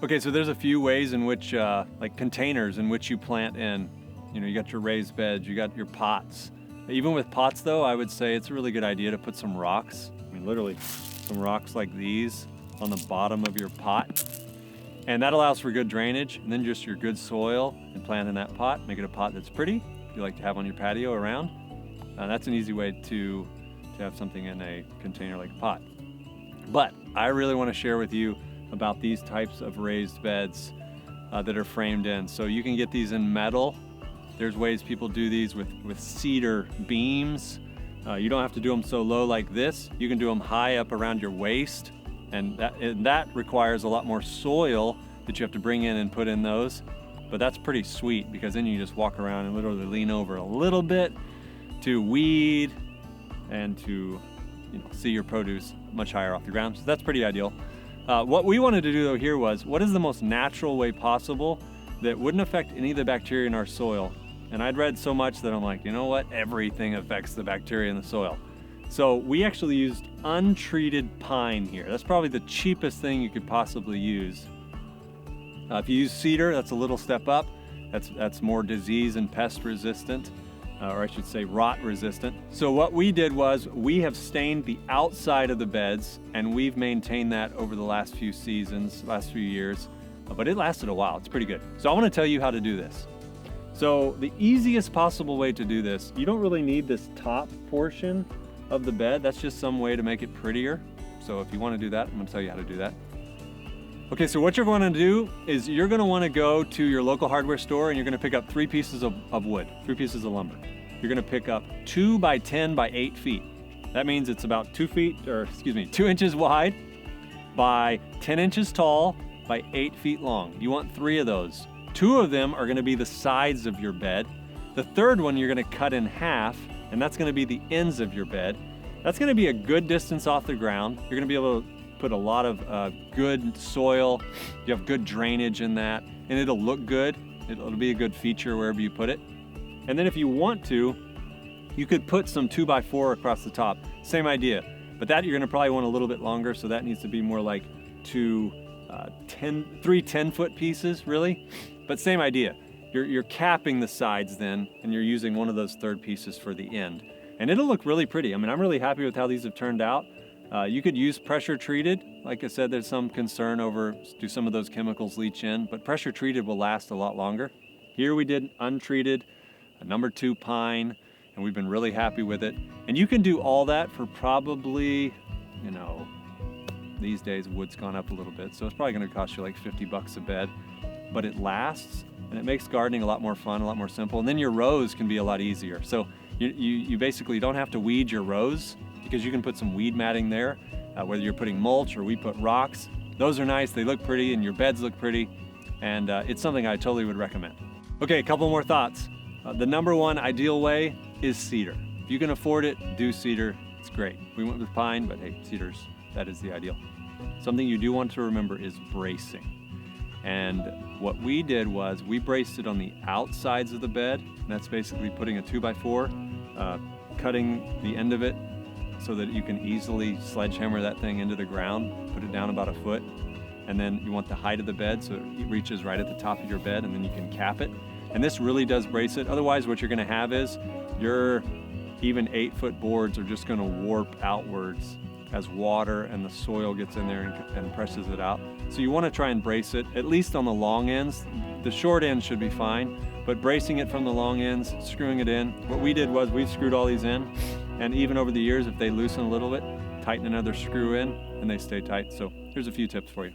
Okay, so there's a few ways in which, like containers in which you plant in. You know, you got your raised beds, you got your pots. Even with pots though, I would say it's a really good idea to put some rocks. I mean, literally some rocks like these on the bottom of your pot. And that allows for good drainage, and then just your good soil and plant in that pot. Make it a pot that's pretty, you like to have on your patio around. That's an easy way to have something in a container like a pot. But I really want to share with you about these types of raised beds that are framed in. So you can get these in metal. There's ways people do these with cedar beams. You don't have to do them so low like this. You can do them high up around your waist, and that requires a lot more soil that you have to bring in and put in those. But that's pretty sweet, because then you just walk around and literally lean over a little bit to weed and to see your produce much higher off the ground. So that's pretty ideal. What we wanted to do though here was, what is the most natural way possible that wouldn't affect any of the bacteria in our soil? And I'd read so much that I'm like, you know what? Everything affects the bacteria in the soil. So we actually used untreated pine here. That's probably the cheapest thing you could possibly use. If you use cedar, that's a little step up. That's more disease and pest resistant, or I should say rot resistant. So what we did was, we have stained the outside of the beds, and we've maintained that over the last few seasons, last few years, but it lasted a while. It's pretty good. So I want to tell you how to do this. So the easiest possible way to do this, you don't really need this top portion of the bed. That's just some way to make it prettier. So if you want to do that, I'm going to tell you how to do that. Okay, so what you're going to do is you're going to want to go to your local hardware store, and you're going to pick up 3 pieces of wood, 3 pieces of lumber. You're going to pick up 2 by 10 by 8 feet. That means it's about 2 inches wide by 10 inches tall by 8 feet long. You want 3 of those. 2 of them are going to be the sides of your bed. The third one you're going to cut in half, and that's going to be the ends of your bed. That's going to be a good distance off the ground. You're going to be able to put a lot of good soil. You have good drainage in that, and it'll look good. It'll be a good feature wherever you put it. And then if you want to, you could put some 2 by 4 across the top. Same idea, but that you're going to probably want a little bit longer, so that needs to be more like 3 10-foot pieces, really. But same idea. You're capping the sides then, and you're using one of those third pieces for the end. And it'll look really pretty. I mean, I'm really happy with how these have turned out. You could use pressure treated. Like I said, there's some concern over, do some of those chemicals leach in, but pressure treated will last a lot longer. Here we did untreated, a number 2 pine, and we've been really happy with it. And you can do all that for probably, these days wood's gone up a little bit, so it's probably gonna cost you like $50 a bed, but it lasts, and it makes gardening a lot more fun, a lot more simple. And then your rows can be a lot easier. So you basically don't have to weed your rows, because you can put some weed matting there, whether you're putting mulch or we put rocks. Those are nice, they look pretty, and your beds look pretty, and it's something I totally would recommend. Okay, a couple more thoughts. The number 1 ideal way is cedar. If you can afford it, do cedar, it's great. We went with pine, but hey, that is the ideal. Something you do want to remember is bracing. And what we did was, we braced it on the outsides of the bed, and that's basically putting a 2 by 4, cutting the end of it so that you can easily sledgehammer that thing into the ground, put it down about 1 foot, and then you want the height of the bed so it reaches right at the top of your bed, and then you can cap it. And this really does brace it. Otherwise, what you're gonna have is your even 8-foot boards are just gonna warp outwards as water and the soil gets in there and presses it out. So you wanna try and brace it, at least on the long ends. The short ends should be fine, but bracing it from the long ends, screwing it in. What we did was, we screwed all these in, and even over the years, if they loosen a little bit, tighten another screw in, and they stay tight. So here's a few tips for you.